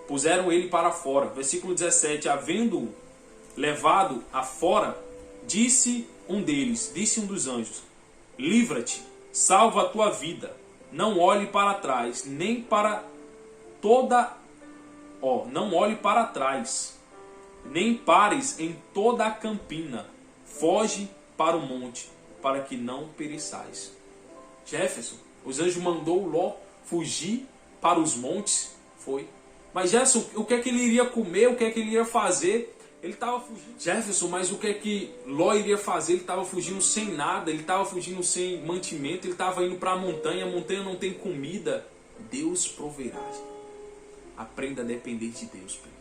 Puseram ele para fora. Versículo 17. Havendo-o levado afora, disse um dos anjos: livra-te, salva a tua vida, não olhe para trás, nem para não olhe para trás, nem pares em toda a campina, foge para o monte, para que não pereçais. Jefferson, os anjos mandou Ló fugir para os montes, foi. Mas Jefferson, o que é que ele iria comer, o que é que ele iria fazer? Ele estava fugindo. Jefferson, mas o que é que Ló iria fazer? Ele estava fugindo sem nada, ele estava fugindo sem mantimento, ele estava indo para a montanha não tem comida. Deus proverá. Aprenda a depender de Deus, Pedro.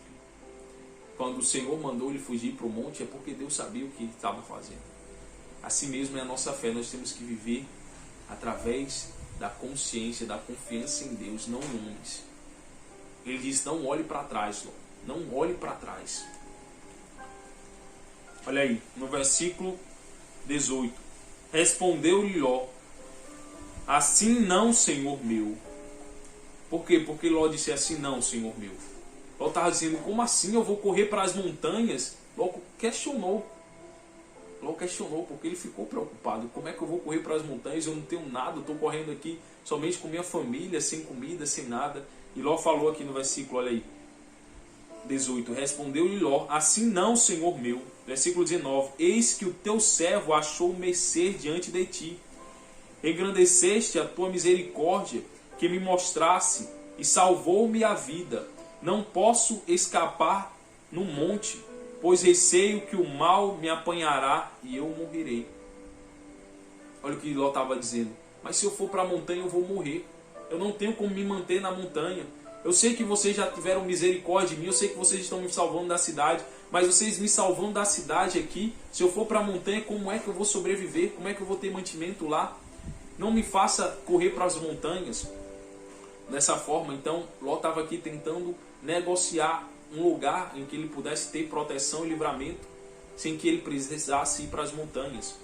Quando o Senhor mandou ele fugir para o monte, é porque Deus sabia o que ele estava fazendo. Assim mesmo é a nossa fé, nós temos que viver através da consciência, da confiança em Deus, não em homens. Ele diz: não olhe para trás, Ló. Não olhe para trás. Olha aí, no versículo 18. Respondeu-lhe Ló: assim não, Senhor meu. Por quê? Porque Ló disse assim: não, Senhor meu. Ló estava dizendo: como assim eu vou correr para as montanhas? Ló questionou. Ló questionou, porque ele ficou preocupado. Como é que eu vou correr para as montanhas? Eu não tenho nada, eu estou correndo aqui somente com minha família, sem comida, sem nada. E Ló falou aqui no versículo, olha aí, 18. Respondeu-lhe Ló: assim não, Senhor meu. Versículo 19. Eis que o teu servo achou mercê diante de ti. Engrandeceste a tua misericórdia, que me mostrasse, e salvou-me a vida. Não posso escapar no monte, pois receio que o mal me apanhará e eu morrerei. Olha o que Ló estava dizendo. Mas se eu for para a montanha eu vou morrer. Eu não tenho como me manter na montanha. Eu sei que vocês já tiveram misericórdia de mim, eu sei que vocês estão me salvando da cidade, mas vocês me salvando da cidade aqui, se eu for para a montanha, como é que eu vou sobreviver? Como é que eu vou ter mantimento lá? Não me faça correr para as montanhas dessa forma. Então Ló estava aqui tentando negociar um lugar em que ele pudesse ter proteção e livramento, sem que ele precisasse ir para as montanhas.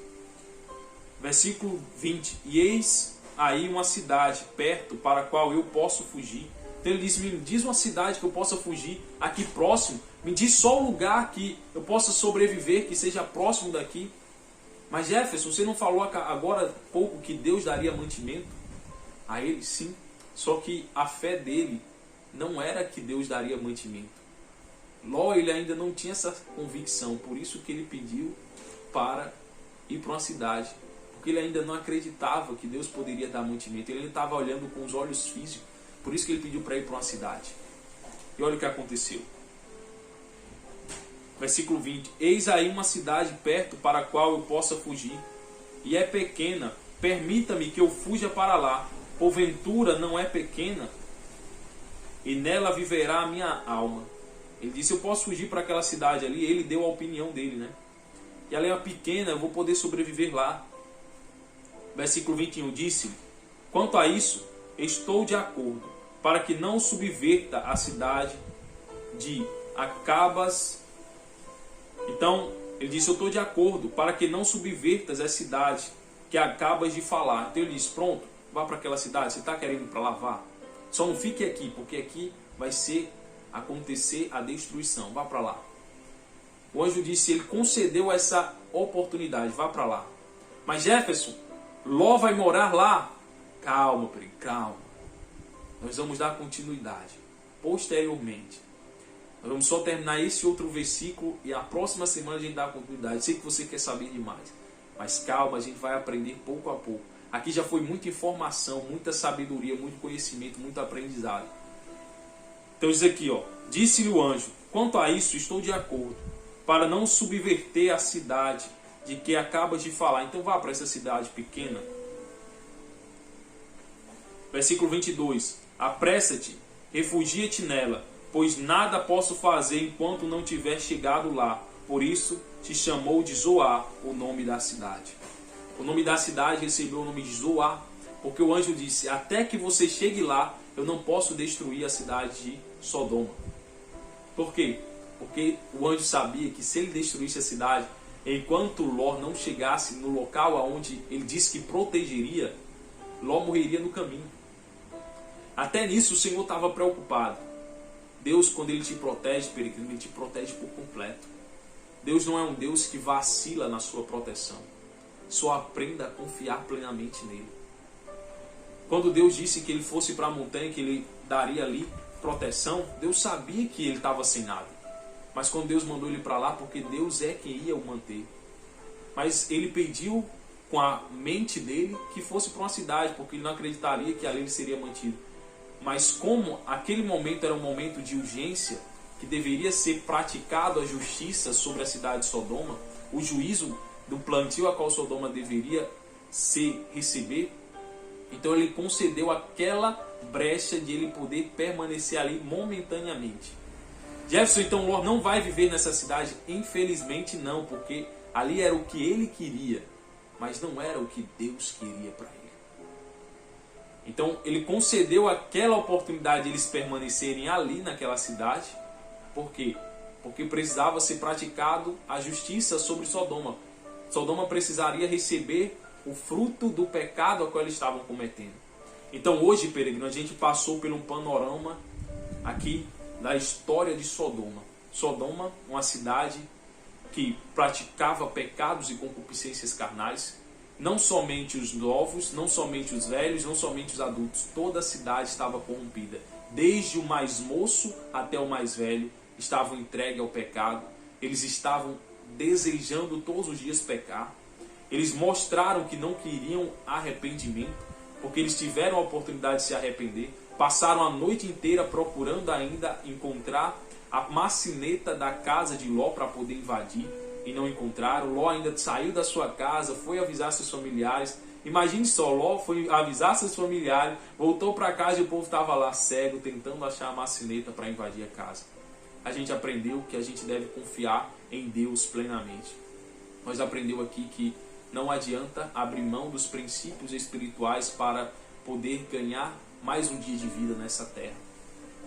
Versículo 20. E eis aí uma cidade perto para a qual eu posso fugir. Então ele diz: me diz uma cidade que eu possa fugir aqui próximo. Me diz só um lugar que eu possa sobreviver, que seja próximo daqui. Mas Jefferson, você não falou agora há pouco que Deus daria mantimento a ele? Sim. Só que a fé dele não era que Deus daria mantimento. Ló, ele ainda não tinha essa convicção, por isso que ele pediu para ir para uma cidade. Porque ele ainda não acreditava que Deus poderia dar mantimento. Ele estava olhando com os olhos físicos. Por isso que ele pediu para ir para uma cidade. E olha o que aconteceu. Versículo 20. Eis aí uma cidade perto para a qual eu possa fugir. E é pequena. Permita-me que eu fuja para lá. Porventura não é pequena. E nela viverá a minha alma. Ele disse: eu posso fugir para aquela cidade ali. Ele deu a opinião dele, né? E ela é pequena, eu vou poder sobreviver lá. Versículo 21. Disse-lhe: quanto a isso, estou de acordo, para que não subverta a cidade de Acabas. Então, ele disse: eu estou de acordo, para que não subvertas a cidade que acabas de falar. Então ele disse: pronto, vá para aquela cidade, você está querendo ir para lá, vá. Só não fique aqui, porque aqui vai acontecer a destruição, vá para lá. O anjo disse: ele concedeu essa oportunidade, vá para lá. Mas Jefferson, Ló vai morar lá? Calma, calma. Nós vamos dar continuidade posteriormente. Nós vamos só terminar esse outro versículo e a próxima semana a gente dá continuidade. Sei que você quer saber demais, mas calma, a gente vai aprender pouco a pouco. Aqui já foi muita informação, muita sabedoria, muito conhecimento, muito aprendizado. Então diz aqui, ó: disse-lhe o anjo: quanto a isso, estou de acordo, para não subverter a cidade de que acabas de falar. Então vá para essa cidade pequena. Versículo 22. Apressa-te, refugia-te nela, pois nada posso fazer enquanto não tiver chegado lá. Por isso te chamou de Zoar, o nome da cidade. O nome da cidade recebeu o nome de Zoar, porque o anjo disse: até que você chegue lá, eu não posso destruir a cidade de Sodoma. Por quê? Porque o anjo sabia que se ele destruísse a cidade, enquanto Ló não chegasse no local aonde ele disse que protegeria, Ló morreria no caminho. Até nisso o Senhor estava preocupado. Deus, quando Ele te protege, peregrino, Ele te protege por completo. Deus não é um Deus que vacila na sua proteção. Só aprenda a confiar plenamente nele. Quando Deus disse que ele fosse para a montanha, que ele daria ali proteção, Deus sabia que ele estava sem nada. Mas quando Deus mandou ele para lá, porque Deus é quem ia o manter. Mas ele pediu com a mente dele que fosse para uma cidade, porque ele não acreditaria que ali ele seria mantido. Mas como aquele momento era um momento de urgência, que deveria ser praticado a justiça sobre a cidade de Sodoma, o juízo do plantio a qual Sodoma deveria receber, então ele concedeu aquela brecha de ele poder permanecer ali momentaneamente. Jefferson, então Ló não vai viver nessa cidade? Infelizmente não, porque ali era o que ele queria, mas não era o que Deus queria para ele. Então ele concedeu aquela oportunidade de eles permanecerem ali naquela cidade. Por quê? Porque precisava ser praticado a justiça sobre Sodoma. Sodoma precisaria receber o fruto do pecado a qual eles estavam cometendo. Então hoje, peregrino, a gente passou por um panorama aqui da história de Sodoma. Sodoma, uma cidade que praticava pecados e concupiscências carnais. Não somente os novos, não somente os velhos, não somente os adultos. Toda a cidade estava corrompida. Desde o mais moço até o mais velho estavam entregues ao pecado. Eles estavam desejando todos os dias pecar. Eles mostraram que não queriam arrependimento, porque eles tiveram a oportunidade de se arrepender. Passaram a noite inteira procurando ainda encontrar a maçaneta da casa de Ló para poder invadir, e não encontraram. Ló ainda saiu da sua casa, foi avisar seus familiares. Imagine só, Ló foi avisar seus familiares, voltou para casa e o povo estava lá cego, tentando achar a maçaneta para invadir a casa. A gente aprendeu que a gente deve confiar em Deus plenamente. Nós aprendemos aqui que não adianta abrir mão dos princípios espirituais para poder ganhar mais um dia de vida nessa terra.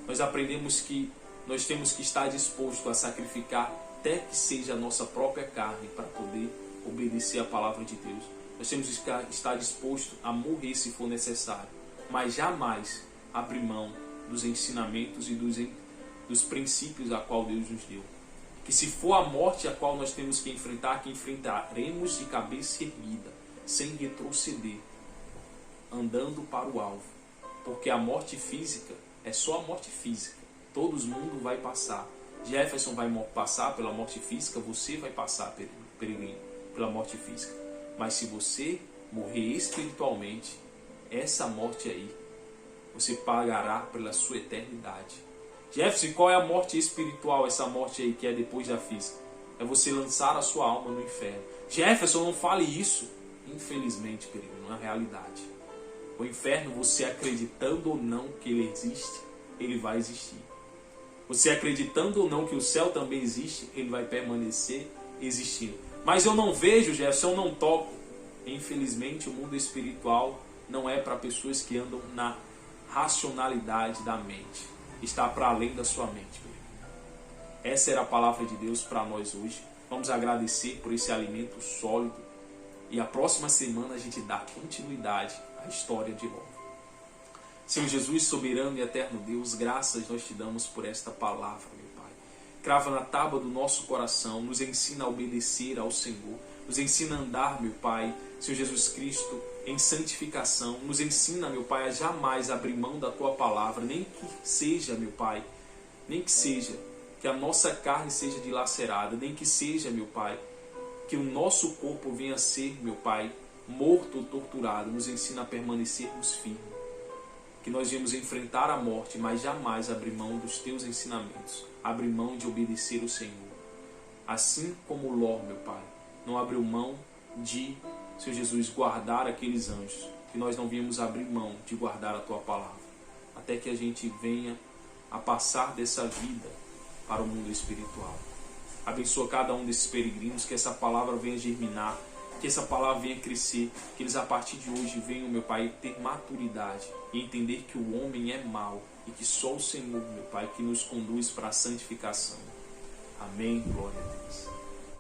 Nós aprendemos que nós temos que estar disposto a sacrificar até que seja a nossa própria carne para poder obedecer a palavra de Deus. Nós temos que estar disposto a morrer se for necessário, mas jamais abrir mão dos ensinamentos e dos princípios a qual Deus nos deu. Que se for a morte a qual nós temos que enfrentar, que enfrentaremos de cabeça erguida, sem retroceder, andando para o alvo. Porque a morte física é só a morte física. Todo mundo vai passar. Jefferson vai passar pela morte física, você vai passar, peregrino, pela morte física. Mas se você morrer espiritualmente, essa morte aí, você pagará pela sua eternidade. Jefferson, qual é a morte espiritual, essa morte aí que é depois da física? É você lançar a sua alma no inferno. Jefferson, não fale isso. Infelizmente, peregrino, na realidade. O inferno, você acreditando ou não que ele existe, ele vai existir. Você acreditando ou não que o céu também existe, ele vai permanecer existindo. Mas eu não vejo, Jefferson, eu não toco. Infelizmente, o mundo espiritual não é para pessoas que andam na racionalidade da mente. Está para além da sua mente. Essa era a palavra de Deus para nós hoje. Vamos agradecer por esse alimento sólido. E a próxima semana a gente dá continuidade à história de Ló. Senhor Jesus, soberano e eterno Deus, graças nós te damos por esta palavra, meu Pai. Crava na tábua do nosso coração, nos ensina a obedecer ao Senhor, nos ensina a andar, meu Pai, Senhor Jesus Cristo, em santificação, nos ensina, meu Pai, a jamais abrir mão da Tua palavra, nem que seja, meu Pai, nem que seja que a nossa carne seja dilacerada, nem que seja, meu Pai, que o nosso corpo venha a ser, meu Pai, morto ou torturado, nos ensina a permanecermos firmes. Que nós viemos enfrentar a morte, mas jamais abrir mão dos Teus ensinamentos, abrir mão de obedecer o Senhor. Assim como Ló, meu Pai, não abriu mão de, Senhor Jesus, guardar aqueles anjos, que nós não viemos abrir mão de guardar a Tua palavra, até que a gente venha a passar dessa vida para o mundo espiritual. Abençoa cada um desses peregrinos, que essa palavra venha germinar, que essa palavra venha crescer, que eles a partir de hoje venham, meu Pai, ter maturidade e entender que o homem é mau e que só o Senhor, meu Pai, que nos conduz para a santificação. Amém, glória a Deus.